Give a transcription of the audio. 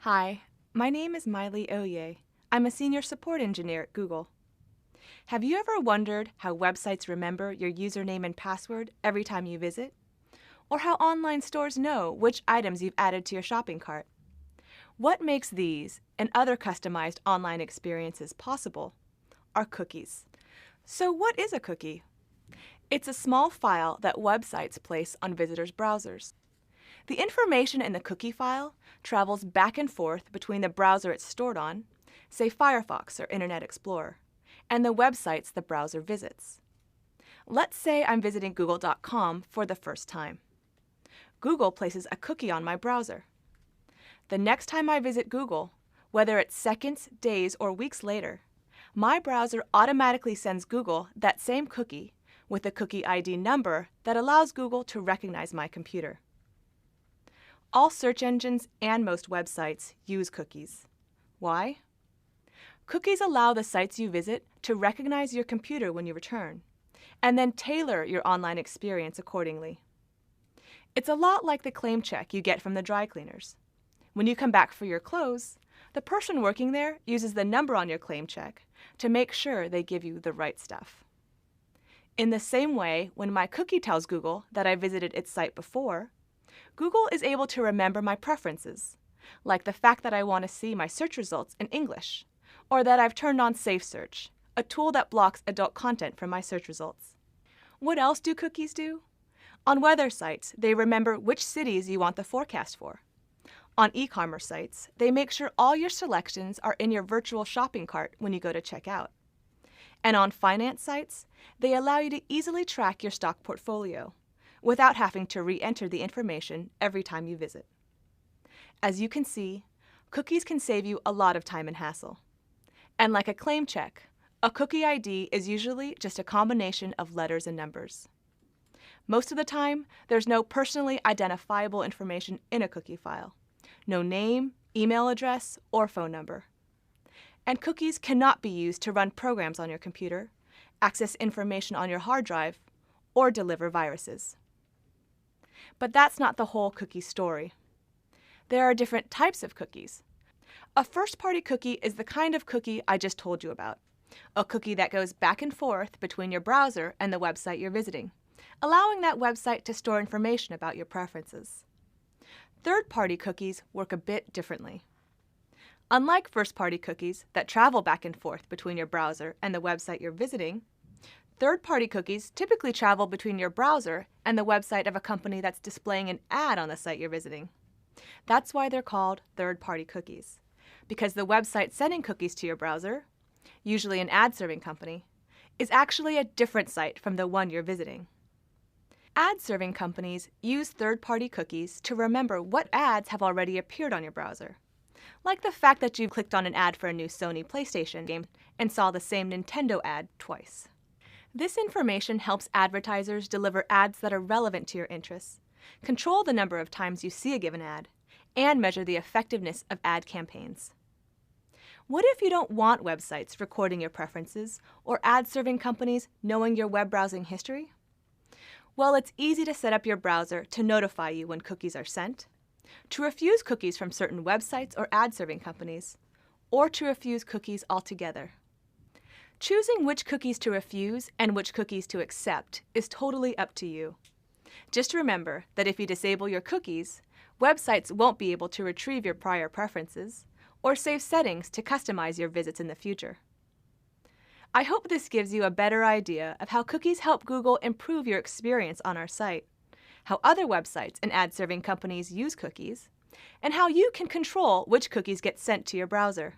Hi, my name is Miley Oye. I'm a senior support engineer at Google. Have you ever wondered how websites remember your username and password every time you visit? Or how online stores know which items you've added to your shopping cart? What makes these and other customized online experiences possible are cookies. So what is a cookie? It's a small file that websites place on visitors' browsers. The information in the cookie file travels back and forth between the browser it's stored on, say Firefox or Internet Explorer, and the websites the browser visits. Let's say I'm visiting google.com for the first time. Google places a cookie on my browser. The next time I visit Google, whether it's seconds, days, or weeks later, my browser automatically sends Google that same cookie with a cookie ID number that allows Google to recognize my computer. All search engines and most websites use cookies. Why? Cookies allow the sites you visit to recognize your computer when you return, and then tailor your online experience accordingly. It's a lot like the claim check you get from the dry cleaners. When you come back for your clothes, the person working there uses the number on your claim check to make sure they give you the right stuff. In the same way, when my cookie tells Google that I visited its site before, Google is able to remember my preferences, like the fact that I want to see my search results in English, or that I've turned on Safe Search, a tool that blocks adult content from my search results. What else do cookies do? On weather sites, they remember which cities you want the forecast for. On e-commerce sites, they make sure all your selections are in your virtual shopping cart when you go to check out. And on finance sites, they allow you to easily track your stock portfolio without having to re-enter the information every time you visit. As you can see, cookies can save you a lot of time and hassle. And like a claim check, a cookie ID is usually just a combination of letters and numbers. Most of the time, there's no personally identifiable information in a cookie file. No name, email address, or phone number. And cookies cannot be used to run programs on your computer, access information on your hard drive, or deliver viruses. But that's not the whole cookie story. There are different types of cookies. A first-party cookie is the kind of cookie I just told you about, a cookie that goes back and forth between your browser and the website you're visiting, allowing that website to store information about your preferences. Third-party cookies work a bit differently. Unlike first-party cookies that travel back and forth between your browser and the website you're visiting, third-party cookies typically travel between your browser and the website of a company that's displaying an ad on the site you're visiting. That's why they're called third-party cookies, because the website sending cookies to your browser, usually an ad-serving company, is actually a different site from the one you're visiting. Ad-serving companies use third-party cookies to remember what ads have already appeared on your browser, like the fact that you clicked on an ad for a new Sony PlayStation game and saw the same Nintendo ad twice. This information helps advertisers deliver ads that are relevant to your interests, control the number of times you see a given ad, and measure the effectiveness of ad campaigns. What if you don't want websites recording your preferences or ad-serving companies knowing your web browsing history? Well, it's easy to set up your browser to notify you when cookies are sent, to refuse cookies from certain websites or ad-serving companies, or to refuse cookies altogether. Choosing which cookies to refuse and which cookies to accept is totally up to you. Just remember that if you disable your cookies, websites won't be able to retrieve your prior preferences or save settings to customize your visits in the future. I hope this gives you a better idea of how cookies help Google improve your experience on our site, how other websites and ad-serving companies use cookies, and how you can control which cookies get sent to your browser.